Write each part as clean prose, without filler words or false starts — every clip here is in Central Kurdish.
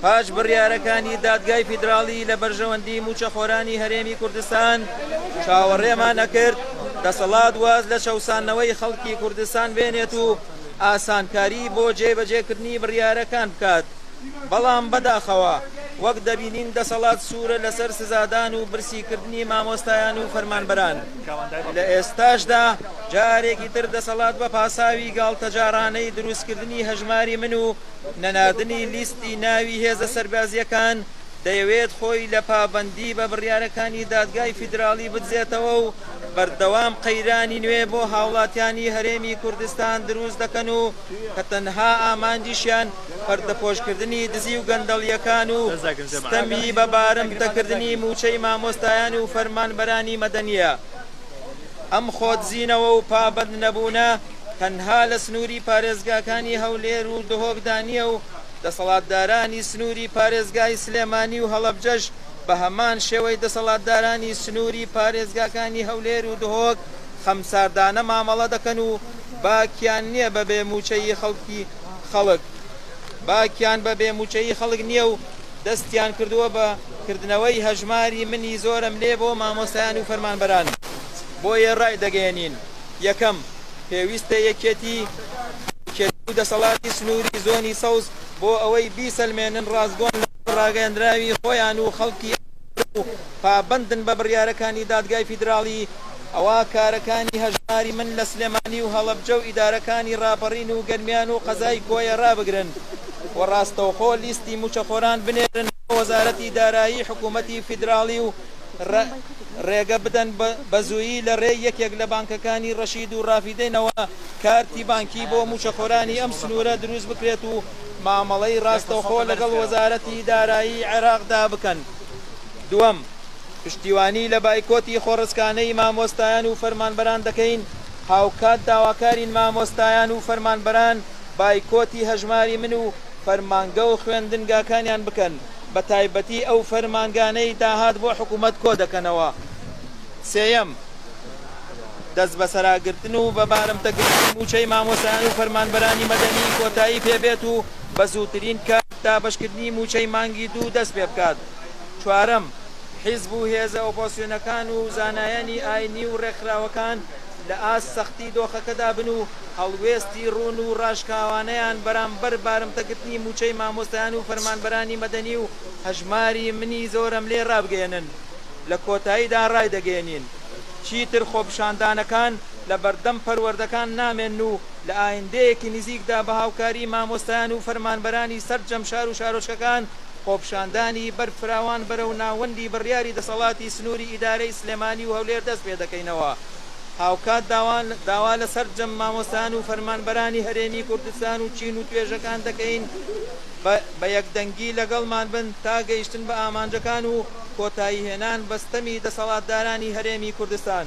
پاش بڕیارەکانی دادگای فیدراڵی لە بەرژەوەندی موچەخۆرانی هەرێمی کوردستان چاوەڕێمان نەکرد دەسەڵات واز لە شەوسانەوەی خەڵکی کوردستان بێنێت و ئاسانکاری بۆ جێبەجێکردنی بڕیارەکان بکات. بەڵام بەداخەوە وەک دەبینین دەسەڵات سوورە لەسەر سزادان و برسیکردنی مامۆستایان و فەرمانبەران. لە ئێستاشدا جارێکی تر دەسەڵات بە پاساوی گاڵتەجارانەی دروستکردنی هەژماری من و نەناردنی لیستی ناوی هێزە سەربازیەکان دەیەوێت خۆی لە پابەندی بە بڕیارەکانی دادگای فیدراڵی بدزێتەوە و بەردەوام قەیرانی نوێ بۆ هاوڵاتیانی هەرێمی کوردستان دروست دەکەن و کە تەنها ئامانجیشیان پەردەپۆشکردنی دزی و گەندەڵیەکان و ستەمی بەبارم دەکردنی موچەی مامۆستایان و فەرمانبەرانی مەدەنیە. ئەم خۆتزیینەوە و پابەند نەبوونە تەنها لە سنووری پارێزگاکانی هەولێر و دهۆکدانیە و دەسەڵاتدارانی سنووری پارێزگای سلێمانی و هەڵەبجەش بە هەمان شێوەی دەسەڵاتدارانی سنووری پارێزگاکانی هەولێر و دهۆک خەمساردانە مامەڵە دەکەن و باکیان نییە بەبێ موچەی خەڵکی خەڵک باکیان بەبێ موچەی خەڵک نییە و دەستیان کردووە بە کردنەوەی هەژماری منی زۆرم لێ بۆ مامۆستایان و فەرمانبەران. بۆیە ڕای دەگەێنین: یەکەم، پێویستە یەکێتی و دەسەڵاتی سنووری زۆنی سەوز بۆ ئەوەی بیسەلمێنن ڕازگۆن ڕاگەیاندراوی خۆیان و خەڵکی و پابەندن بە بڕیارەکانی دادگای فیدراڵی. ئەوە کارەکانی هەژماری من لە سلێمانی و هەڵەبجە و ئیدارەکانی ڕاپەڕین و گەرمیان و قەزای کۆیە ڕابگرن و ڕاستەوخۆ لیستی موچەخۆران بنێرن بۆ وەزارەتی دارایی حکوومەتی فیدراڵی و ڕێگە بدەن بە زوویی لە ڕێی یەکێک لە بانکەکانی ڕەشید و ڕافیدەینەوە کارتی بانکی بۆ موچەخۆرانی ئەم سنوورە دروست بکرێت و مامەڵەی ڕاستەوخۆ لەگەڵ وەزارەتی دارایی عێراقدا بکەن. دووەم، پشتیوانی لە بایکۆتی خۆڕسکانەی مامۆستایان و فەرمانبەران دەکەین. هاوکات داواکارین مامۆستایان و فەرمانبەران بایکۆتی هەژماری من و فەرمانگە و خوێندنگاکانیان بکەن، بە تایبەتی ئەو فەرمانگانەی داهات بۆ حکوومەت کۆ دەکەنەوە. سێیەم، دەست بەسەراگرتن و بە بارمتەگرتنی موچەی مامۆستایان و فەرمانبەرانی مەدەنی کۆتایی پێبێت و بە زووترین کات دابەشکردنی موچەی مانگی دوو دەست پێ بکات. چوارەم، حیزب و هێزە ئۆپۆسیۆنەکان و زانایانی ئاینی و ڕێکخراوەکان لە ئاست سەختی دۆخەکەدا بن و هەڵوێستی ڕوون و ڕاشکاوانەیان بەرامبەر بارمتەگرتنی موچەی مامۆستایان و فەرمانبەرانی مەدەنی و هەژماری منی زۆرم لێ ڕابگەێنن. لە کۆتاییدا ڕای دەگەێنین: چیتر خۆپشاندانەکان لە بەردەم پەروەردەکان نامێن و لە ئایندەیەکی نزیکدا بە هاوکاری مامۆستایان و فەرمانبەرانی سەرجەم شار و شارۆچکەکان خۆپشاندانی بەرفراوان بەرەو ناوەندی بڕیاری دەسەڵاتی سنووری ئیدارەی سلێمانی و هەولێر دەست پێ دەکەینەوە. هاوکات داوا لە سەرجەم مامۆستایان و فەرمانبەرانی هەرێمی کوردستان و چین و توێژەکان دەکەین بە یەکدەنگی لەگەڵمان بن تا گەیشتن بە ئامانجەکان و کۆتایی هێنان بەستەمی دەسەڵاتدارانی هەرێمی کوردستان.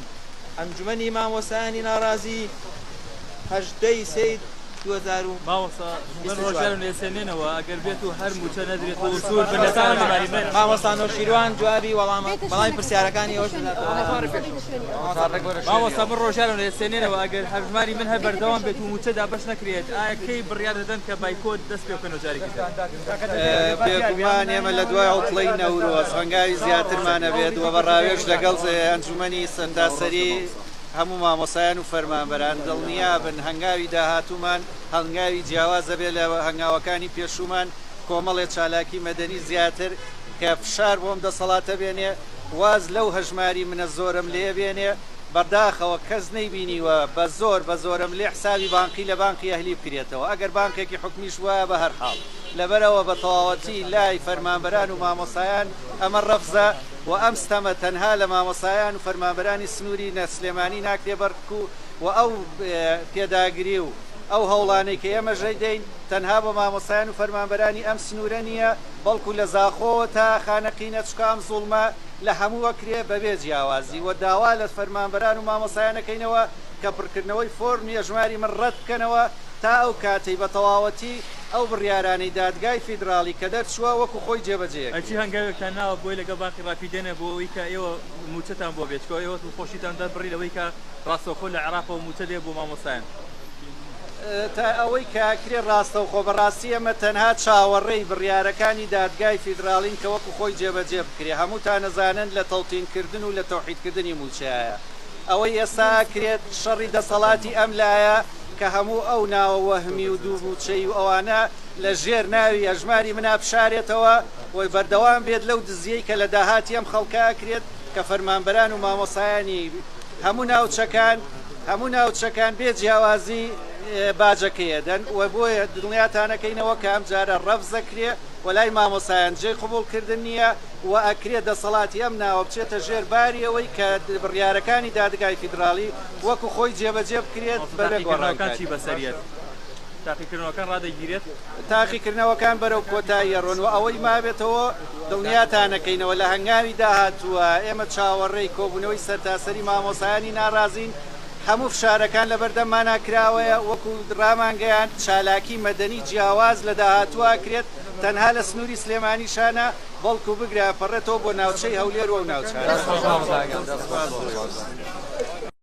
ئەنجومەنی مامۆستایانی ناڕازی 18 سەید 2000 ڕۆژان لێسێنێنەوە ئەگەر بێت و هەر موچە نەدرێت و سوور بنەتان مامۆستا نۆشیروان جوابی وەڵامی پرسیارەکانی ئەوش مامۆستا من ڕۆژان لێسێنێنەوە ئەگەر هەژماری من هەر بەردەوام بێت و موچەدا بەش نەکرێت ئایا کەی بڕیار دەدەن کە بایکۆت دەست پێ بکەن و جارێکی بێگومان ئێمە لە دوای ئەوڵی نەورۆز هەنگاوی زیاترمانە بێت و بەڕاوێژ لەگەڵ ئەنجومەنی سەنداسەری هەموو مامۆسایان و فەرمانبەران دڵنیا بن هەنگاوی داهاتومان هەنگاوی جیاوازە بێت لە هەنگاوەکانی پێشومان کۆمەڵێ چالاکی مەدەنی زیاتر کە فشار بۆم دەسەڵاتە بێنێ واز لەو هەژماری منە زۆرم لێ بێنێ بەرداخەوە کەس نەیبینیوە بە زۆرم لێ حسابی بانقی لە بانقی ئەهلی بکرێتەوە ئەگەر بانکێکی حکمیش وایە بە هەر حاڵ لەبەرەوە بە تەواوەتی لای فەرمانبەران و مامۆسایان ئەمە ڕەفزە و ئەم ستەمە تەنها لە مامۆسایان و فەرمانبەرانی سنووری نەسلێمانی ناکرێ بەرکو و ئەو پێداگری و ئەو هەوڵانەی کە ئێمە ژەی دەین تەنها بە مامۆسایان و فەرمانبەرانی ئەم سنوورە نییە بەڵکو لە زاخۆ تا خانەقینە چکام زوڵمە لە هەموو وەکرێ بەبێ جیاوازی و داوا لە فەرمانبەران و مامۆسایانەکەینەوە کە پڕکردنەوەی فۆرمی هەژماری من ڕەت بکەنەوە تا ئەو کاتەی بە تەواوەتی ئەو بڕیارانەی دادگای فیدراڵی کە دەرچووە وەکو خۆی جێبەجێ ئەچی هەنگاوێکتان ناوە بۆی لەگەڵ باقی ڕافیدێنە بۆ ئەوەی کە ئێوە موچەتان بۆ بێت ئێوە خۆشیتان دەبڕی لەوەی کە ڕاستەوخۆ لە عێراقەوە موچە لێ بۆ مامۆسایان تا ئەوەی کاکرێ ڕاستە و خۆ بەڕاستی ئەمە تەنها چاوەڕێی بڕیارەکانی دادگای فیدراڵین کە وەکو خۆی جێبەجێ بکرێ هەمووتان نەزانن لە تەڵتینکردن و لە تەوحیدکردنی موچایە ئەوەی ئێستا کرێت شەڕی دەسەڵاتی ئەم لایە کە هەموو ئەو ناوە وەهمی و دوو بووچەی و ئەوانە لە ژێر ناوی ئەژماری منا بشارێتەوە وی بەردەوام بێت لەو دزیەی کە لە داهاتی ئەم خەڵکا کرێت کە فەرمانبەران و مامۆسایانی هەموو ناوچەکان بێ جیاوازی باجەکەیەدەن و بۆیە دڵنیاتانەکەینەوە کە ئەم جارە ڕەفزەکرێ وەلای مامۆسایان جێی قبولکردن نییە و ئەکرێت دەسەڵاتی ئەم ناوە بچێتە ژێر باریەوەی کە بڕیارەکانی دادگای فیدراڵی وەکو خۆی جێبەجێ بکرێت بەبێ گۆڕانکاری بەسەریەت تاقیکردنەوەکان ڕادەگیرێت تاقیکردنەوەکان بەرەو کۆتاییە ڕۆن و ئەوەی مابێتەوە دڵنیاتانەکەینەوە لە هەنگاوی داهاتووە ئێمە چاوەڕێی کۆبوونەوەی سەرتاسەری مامۆسایانی ناڕازین هەموو فشارەکان لە بەردەممان ناکراوەیە وەکو ڕامانگەیان چالاکی مەدەنی جیاواز لە داهاتووە کرێت تەنها لە سنووری سلێمانیشانە بەڵکو بگرە پەڕێتەوە بۆ ناوچەی هەولێر و ناوچە